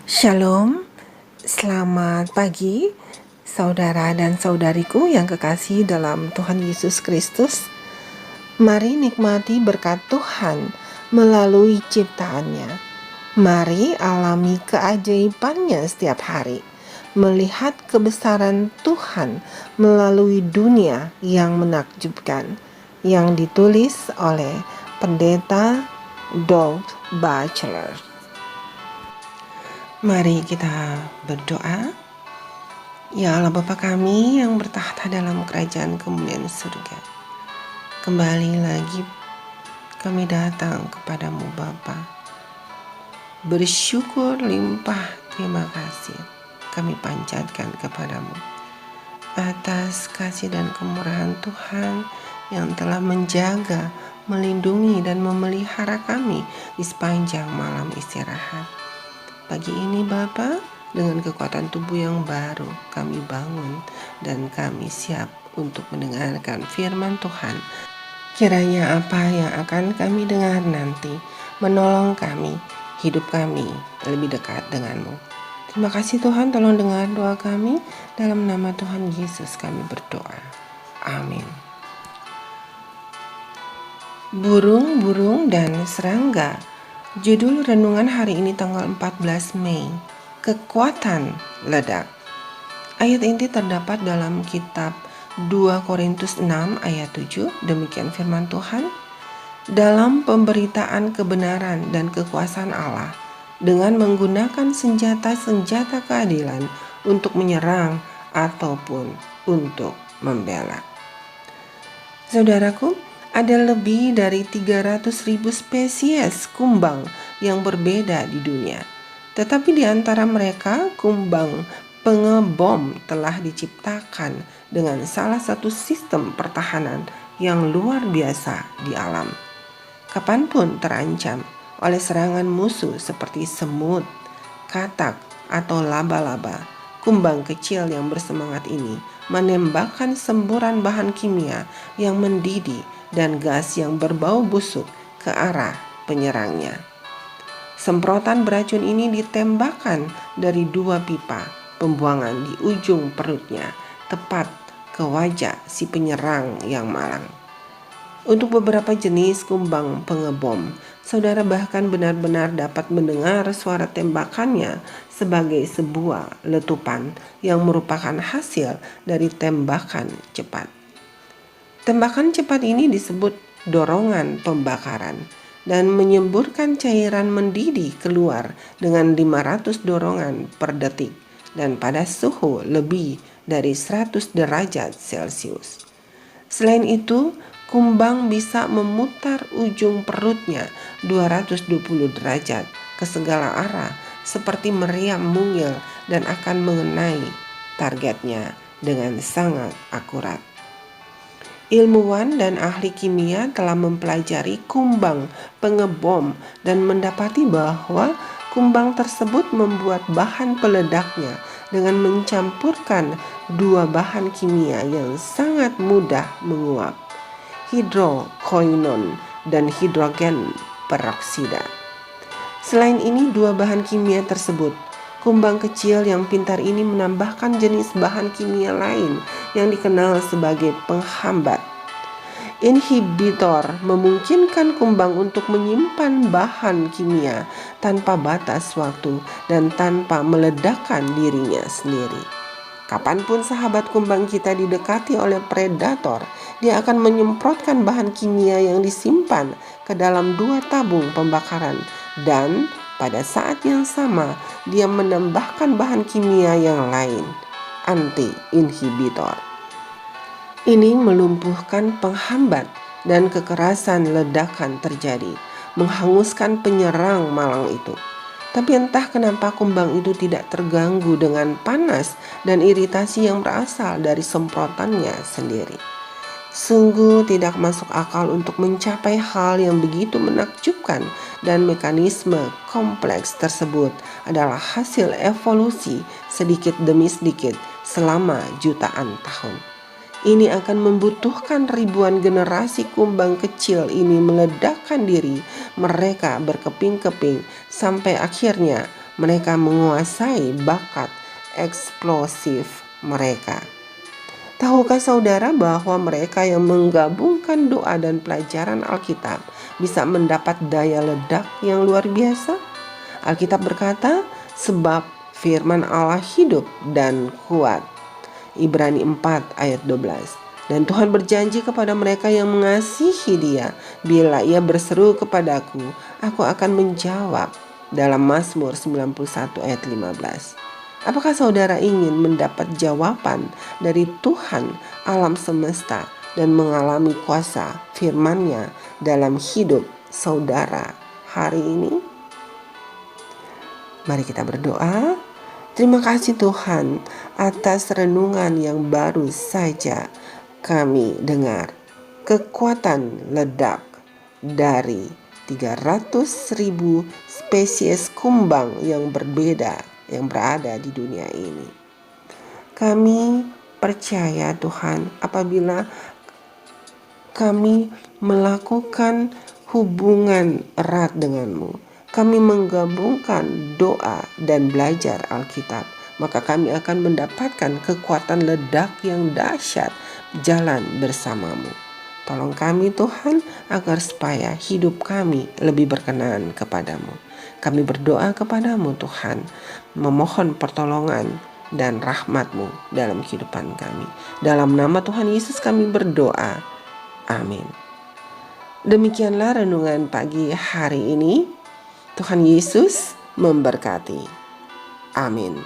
Shalom, selamat pagi saudara dan saudariku yang kekasih dalam Tuhan Yesus Kristus. Mari nikmati berkat Tuhan melalui ciptaannya. Mari alami keajaibannya setiap hari. Melihat kebesaran Tuhan melalui dunia yang menakjubkan. Yang ditulis oleh Pendeta Doug Batchelor. Mari kita berdoa. Ya Allah Bapa kami yang bertahta dalam kerajaan kemuliaan surga, kembali lagi kami datang kepadamu Bapa. Bersyukur limpah terima kasih kami panjatkan kepadamu atas kasih dan kemurahan Tuhan yang telah menjaga, melindungi dan memelihara kami di sepanjang malam istirahat. Pagi ini Bapa, dengan kekuatan tubuh yang baru kami bangun dan kami siap untuk mendengarkan firman Tuhan. Kiranya apa yang akan kami dengar nanti menolong kami, hidup kami lebih dekat denganmu. Terima kasih Tuhan, tolong dengar doa kami. Dalam nama Tuhan Yesus kami berdoa. Amin. Burung-burung dan serangga. Judul renungan hari ini tanggal 14 Mei, Kekuatan Ledak. Ayat ini terdapat dalam kitab 2 Korintus 6 ayat 7, demikian firman Tuhan. Dalam pemberitaan kebenaran dan kekuasaan Allah, dengan menggunakan senjata-senjata keadilan untuk menyerang ataupun untuk membela. Saudaraku, ada lebih dari 300.000 spesies kumbang yang berbeda di dunia. Tetapi di antara mereka, kumbang pengebom telah diciptakan dengan salah satu sistem pertahanan yang luar biasa di alam. Kapanpun terancam oleh serangan musuh seperti semut, katak, atau laba-laba, kumbang kecil yang bersemangat ini menembakkan semburan bahan kimia yang mendidih dan gas yang berbau busuk ke arah penyerangnya. Semprotan beracun ini ditembakkan dari 2 pipa pembuangan di ujung perutnya, tepat ke wajah si penyerang yang malang. Untuk beberapa jenis kumbang pengebom, saudara bahkan benar-benar dapat mendengar suara tembakannya sebagai sebuah letupan yang merupakan hasil dari tembakan cepat. Tembakan cepat ini disebut dorongan pembakaran dan menyemburkan cairan mendidih keluar dengan 500 dorongan per detik dan pada suhu lebih dari 100 derajat Celcius. Selain itu, kumbang bisa memutar ujung perutnya 220 derajat ke segala arah seperti meriam mungil dan akan mengenai targetnya dengan sangat akurat. Ilmuwan dan ahli kimia telah mempelajari kumbang pengebom dan mendapati bahwa kumbang tersebut membuat bahan peledaknya dengan mencampurkan 2 bahan kimia yang sangat mudah menguap, hidrokoinon dan hidrogen peroksida. Selain ini, 2 bahan kimia tersebut, kumbang kecil yang pintar ini menambahkan jenis bahan kimia lain yang dikenal sebagai penghambat. Inhibitor memungkinkan kumbang untuk menyimpan bahan kimia tanpa batas waktu dan tanpa meledakkan dirinya sendiri. Kapanpun sahabat kumbang kita didekati oleh predator, dia akan menyemprotkan bahan kimia yang disimpan ke dalam 2 tabung pembakaran dan pada saat yang sama dia menambahkan bahan kimia yang lain, anti-inhibitor. Ini melumpuhkan penghambat dan kekerasan ledakan terjadi, menghanguskan penyerang malang itu. Tapi entah kenapa kumbang itu tidak terganggu dengan panas dan iritasi yang berasal dari semprotannya sendiri. Sungguh tidak masuk akal untuk mencapai hal yang begitu menakjubkan, dan mekanisme kompleks tersebut adalah hasil evolusi sedikit demi sedikit selama jutaan tahun. Ini akan membutuhkan ribuan generasi kumbang kecil ini meledakkan diri mereka berkeping-keping sampai akhirnya Mereka menguasai bakat eksplosif mereka. Tahukah saudara bahwa mereka yang menggabungkan doa dan pelajaran Alkitab bisa mendapat daya ledak yang luar biasa? Alkitab berkata, sebab firman Allah hidup dan kuat. Ibrani 4 ayat 12. Dan Tuhan berjanji kepada mereka yang mengasihi Dia, bila ia berseru kepadaku, aku akan menjawab. Dalam Mazmur 91 ayat 15. Apakah saudara ingin mendapat jawaban dari Tuhan alam semesta dan mengalami kuasa firman-Nya dalam hidup saudara hari ini? Mari kita berdoa. Terima kasih Tuhan atas renungan yang baru saja kami dengar. Kekuatan ledak dari 300.000 spesies kumbang yang berbeda yang berada di dunia ini. Kami percaya Tuhan, apabila kami melakukan hubungan erat denganmu, kami menggabungkan doa dan belajar Alkitab, maka kami akan mendapatkan kekuatan ledak yang dahsyat jalan bersamamu. Tolong kami Tuhan, agar supaya hidup kami lebih berkenan kepadamu. Kami berdoa kepadamu Tuhan, memohon pertolongan dan rahmat-Mu dalam kehidupan kami. Dalam nama Tuhan Yesus kami berdoa. Amin. Demikianlah renungan pagi hari ini. Tuhan Yesus memberkati. Amin.